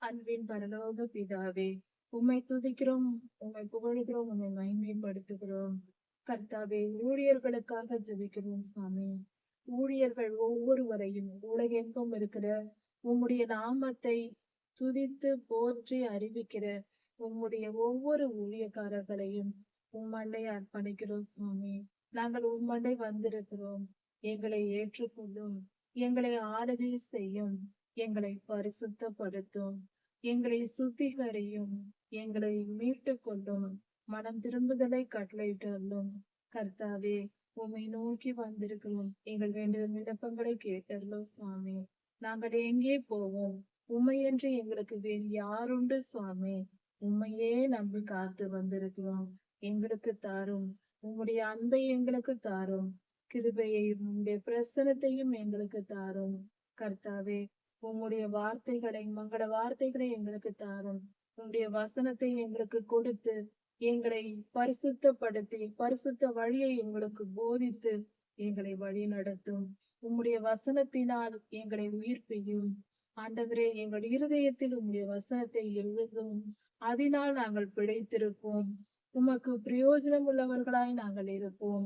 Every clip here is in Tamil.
அன்பின் பரலோக பிதாவே, உம்மை துதிக்கிறோம், உம்மை புகழுகிறோம், உம்மை மகிமைப்படுத்துகிறோம். கர்த்தாவே, ஊழியர்களுக்காக ஜெபிக்கிறோம் சுவாமி. ஊழியர்கள் ஒவ்வொருவரையும் உலகெங்கும் இருக்கிற உம்முடைய நாமத்தை துதித்து போற்றி அறிவிக்கிற உம்முடைய ஒவ்வொரு ஊழியக்காரர்களையும் உம்மண்டை அர்ப்பணிக்கிறோம் சுவாமி. நாங்கள் உம்மண்டை வந்திருக்கிறோம். எங்களை ஏற்றுக்கொள்ளும், எங்களை ஆளுகை செய்யும், எங்களை பரிசுத்தப்படுத்தும், எங்களை சுத்திகரியும், எங்களை மீட்டுக் கொள்ளும், மனம் திரும்புதலை கட்டளையிட்டருளும். கர்த்தாவே, உம்மை நோக்கி வந்திருக்கிறோம். எங்கள் வேண்டிய விண்ணப்பங்களை கேட்டருளும் சுவாமி. நாங்கள் எங்கே போவோம்? உம்மையன்று எங்களுக்கு வேறு யாருண்டு சுவாமி? உம்மையே நம்பி காத்து வந்திருக்கிறோம். எங்களுக்கு தாரும், உம்முடைய அன்பை எங்களுக்கு தாரும், கிருபையையும் உம்முடைய பிரசனத்தையும் எங்களுக்கு தாரும். கர்த்தாவே, உம்முடைய வார்த்தைகளை, மங்கள வார்த்தைகளை எங்களுக்கு தாரும். உம்முடைய வசனத்தை எங்களுக்கு கொடுத்து எங்களை பரிசுத்தப்படுத்தி பரிசுத்த வழியை எங்களுக்கு போதித்து எங்களை வழி நடத்தும். உம்முடைய வசனத்தினால் எங்களை உயிர்ப்பையும். ஆண்டவரே, எங்கள் இருதயத்தில் உம்முடைய வசனத்தை எழுதும். அதனால் நாங்கள் பிழைத்திருப்போம். உமக்கு பிரயோஜனம் உள்ளவர்களாய் நாங்கள் இருப்போம்.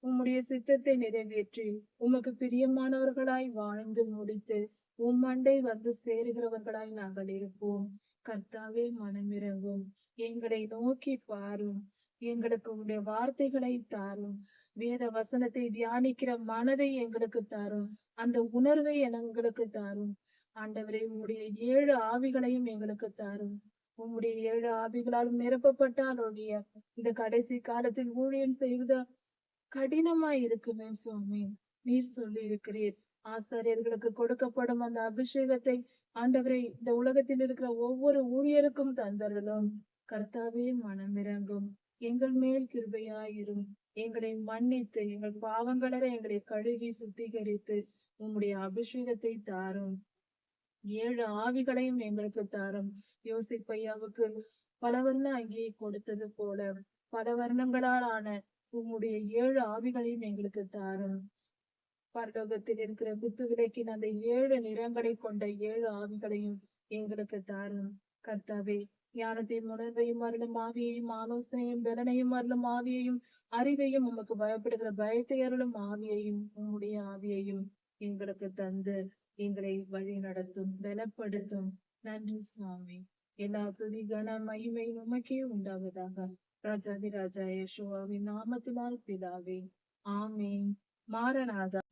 உம்முடைய சித்தத்தை நிறைவேற்றி உமக்கு பிரியமானவர்களாய் வாழ்ந்து முடித்து உம்மண்டை வந்து சேருகிறவர்களாய் நாங்கள் இருப்போம். கர்த்தாவே, மனமிரங்கும், எங்களை நோக்கி பாரும், எங்களுக்கு உடைய வார்த்தைகளை தாரும், வேத வசனத்தை தியானிக்கிற மனதை எங்களுக்கு தாரும், அந்த உணர்வை எங்களுக்கு தாரும். ஆண்டவரே, உம்முடைய 7 ஆவிகளையும் எங்களுக்கு தாரும். உம்முடைய 7 ஆவிகளாலும் நிரப்பப்பட்டால் ஒழிய இந்த கடைசி காலத்தில் ஊழியம் செய்வது கடினமாய் இருக்குமே சுவாமி. நீர் சொல்லி இருக்கிறீர், ஆசாரியர்களுக்கு கொடுக்கப்படும் அந்த அபிஷேகத்தை ஆண்டவரை இந்த உலகத்தில் இருக்கிற ஒவ்வொரு ஊழியருக்கும் தந்தருளும். கர்த்தாவே, மனமிரங்கும், எங்கள் மேல் கிருபையாயிரும். எங்களை மன்னித்து எங்கள் பாவங்களற எங்களை கழுவி சுத்திகரித்து உம்முடைய அபிஷேகத்தை தாரும். 7 ஆவிகளையும் எங்களுக்கு தாரும். யோசிப்பையாவுக்கு பல வர்ண அங்கியை கொடுத்தது போல பல வர்ணங்களால் ஆன உம்முடைய 7 ஆவிகளையும் எங்களுக்கு தாரும். பரலோகத்தில் இருக்கிற குத்து விளக்கின் அந்த 7 நிறங்களை கொண்ட 7 ஆவிகளையும் எங்களுக்கு தாரும். கர்த்தாவே, ஞானத்தின் உணர்வையும் அருளும் ஆவியையும், ஆலோசனையும் பலனையும் அருளும் ஆவியையும், அறிவையும், உமக்கு பயப்படுகிற பயத்தை அருளும் ஆவியையும், உம்முடைய ஆவியையும் எங்களுக்கு தந்து எங்களை வழி நடத்தும், பலப்படுத்தும். நன்றி சுவாமி. எல்லா துதி கன மகிமை உமக்கே உண்டாவதாக. ராஜாதி ராஜா யேசுவாவின் நாமத்தினால் பிதாவே, ஆமீன். மாரநாதா.